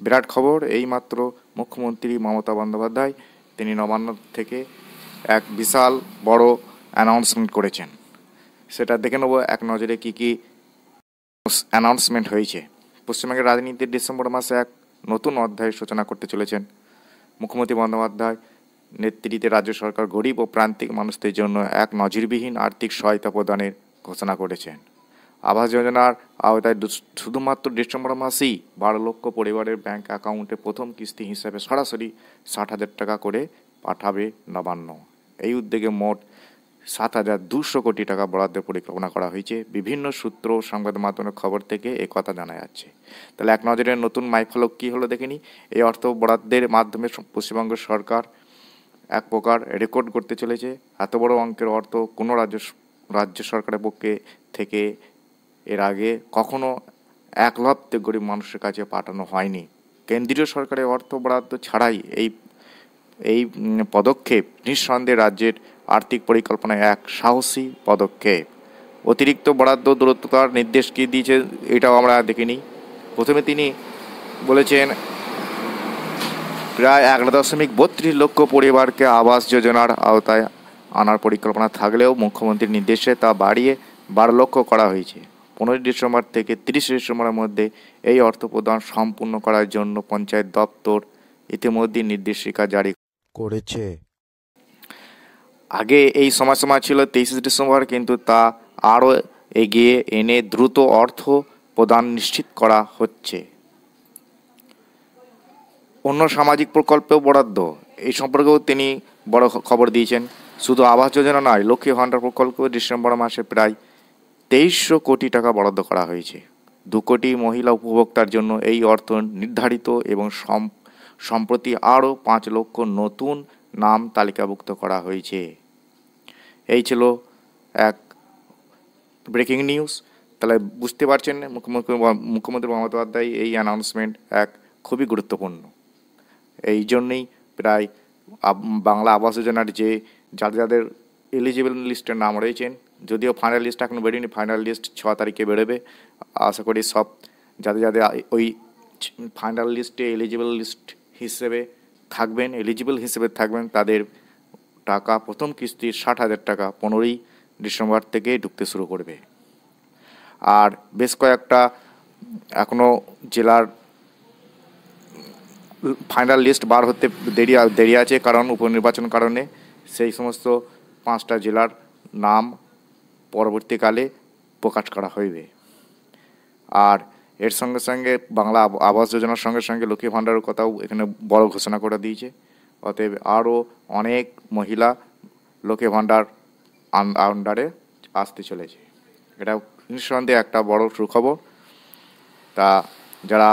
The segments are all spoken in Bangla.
বিরাট খবর, এইমাত্র মুখ্যমন্ত্রী মমতা বন্দ্যোপাধ্যায় তিনি নবান্ন থেকে এক বিশাল বড় অ্যানাউন্সমেন্ট করেছেন। সেটা দেখে নেব এক নজরে কি কি অ্যানাউন্সমেন্ট হয়েছে। পশ্চিমবঙ্গের রাজনীতির ডিসেম্বর মাসে এক নতুন অধ্যায়ের সূচনা করতে চলেছেন মুখ্যমন্ত্রী বন্দ্যোপাধ্যায় নেতৃত্বে। রাজ্য সরকার গরিব ও প্রান্তিক মানুষদের জন্য এক নজিরবিহীন আর্থিক সহায়তা প্রদানের ঘোষণা করেছেন। আবাস যোজনার আওতায় শুধুমাত্র ডিসেম্বর মাসেই 12 লক্ষ পরিবারের ব্যাংক অ্যাকাউন্টে প্রথম কিস্তি হিসাবে সরাসরি 60,000 টাকা করে পাঠাবে নবান্ন। এই উদ্যোগে মোট 7,200 কোটি টাকা বরাদ্দের পরিকল্পনা করা হয়েছে। বিভিন্ন সূত্র ও সংবাদ মাধ্যমের খবর থেকে এই কথা জানা যাচ্ছে। তাহলে এক নজরে নতুন মাইলফলক কী হলো দেখে নিই। এই অর্থ বরাদ্দের মাধ্যমে পশ্চিমবঙ্গ সরকার এক প্রকার রেকর্ড করতে চলেছে। এত বড় অঙ্কের অর্থ কোনো রাজ্য সরকারের পক্ষে থেকে এর আগে কখনো 1 লক্ষ গরিব মানুষের কাছে পাঠানো হয়নি। কেন্দ্রীয় সরকারের অর্থ বরাদ্দ ছাড়াই এই পদক্ষেপ নিঃসন্দেহে রাজ্যের আর্থিক পরিকল্পনায় এক সাহসী পদক্ষেপ। অতিরিক্ত বরাদ্দ দূরত্বতার নির্দেশ কি দিয়েছে এটাও আমরা দেখে নিই। প্রথমে তিনি বলেছেন প্রায় 1.32 লক্ষ পরিবারকে আবাস যোজনার আওতায় আনার পরিকল্পনা থাকলেও মুখ্যমন্ত্রীর নির্দেশে তা বাড়িয়ে 12 লক্ষ করা হয়েছে। 15 ডিসেম্বর থেকে 30 ডিসেম্বরের মধ্যে এই অর্থ প্রদান সম্পূর্ণ করার জন্য পঞ্চায়েত দপ্তর ইতিমধ্যে নির্দেশিকা জারি করেছে। আগে এই সময়সীমা ছিল 23 ডিসেম্বর, কিন্তু তা আরও এগিয়ে এনে দ্রুত অর্থ প্রদান নিশ্চিত করা হচ্ছে। অন্য সামাজিক প্রকল্পেও বরাদ্দ, এই সম্পর্কেও তিনি বড় খবর দিয়েছেন। শুধু আবাস যোজনা নয়, লক্ষ্মী ভাণ্ডার প্রকল্পেও ডিসেম্বর মাসে প্রায় 2300 কোটি টাকা বরাদ্দ করা হয়েছে। 2 কোটি মহিলা উপভোক্তার জন্য এই অর্থ নির্ধারিত এবং সম্প্রতি আরও 5 লক্ষ নতুন নাম তালিকাভুক্ত করা হয়েছে। এই ছিল এক ব্রেকিং নিউজ। তাহলে বুঝতে পারছেন মুখ্যমন্ত্রী মমতা বন্দ্যোপাধ্যায় এই অ্যানাউন্সমেন্ট এক খুবই গুরুত্বপূর্ণ। এই জন্যেই প্রায় বাংলা আবাস যোজনার যে যাদের এলিজিবল লিস্টের নাম রয়েছেন, যদিও ফাইনাল লিস্ট এখন বেরোয়নি, ফাইনাল লিস্ট 6 তারিখে বেরোবে। আশা করি সব যাদের ওই ফাইনাল লিস্টে এলিজিবল হিসেবে থাকবেন তাদের টাকা প্রথম কিস্তি 60,000 টাকা 15ই ডিসেম্বর থেকে ঢুকতে শুরু করবে। আর বেশ কয়েকটা এখনও জেলার ফাইনাল লিস্ট বার হতে দেরি আছে, কারণ উপনির্বাচন কারণে সেই সমস্ত 5টা জেলার নাম পরবর্তীকালে প্রকাশ করা হইবে। আর এর সঙ্গে সঙ্গে বাংলা আবাস যোজনার সঙ্গে সঙ্গে লক্ষ্মী ভাণ্ডারের কথাও এখানে বড় ঘোষণা করে দিয়েছে। অতএব আরও অনেক মহিলা লক্ষ্মী ভাণ্ডার আন্ডারে আসতে চলেছে। এটা নিঃসন্দেহে একটা বড় সুখবর। তা যারা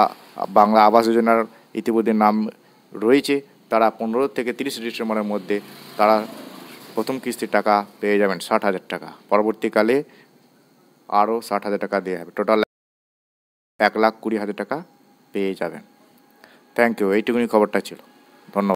বাংলা আবাস যোজনার ইতিমধ্যে নাম রয়েছে তারা 15 থেকে 30 ডিসেম্বরের মধ্যে তারা প্রথম কিস্তির টাকা পেয়ে যাবেন 60,000 টাকা। পরবর্তীকালে আরও 60,000 টাকা দেওয়া হবে। টোটাল 1,20,000 টাকা পেয়ে যাবেন। Thank you. এইটুকুনি খবরটা ছিল।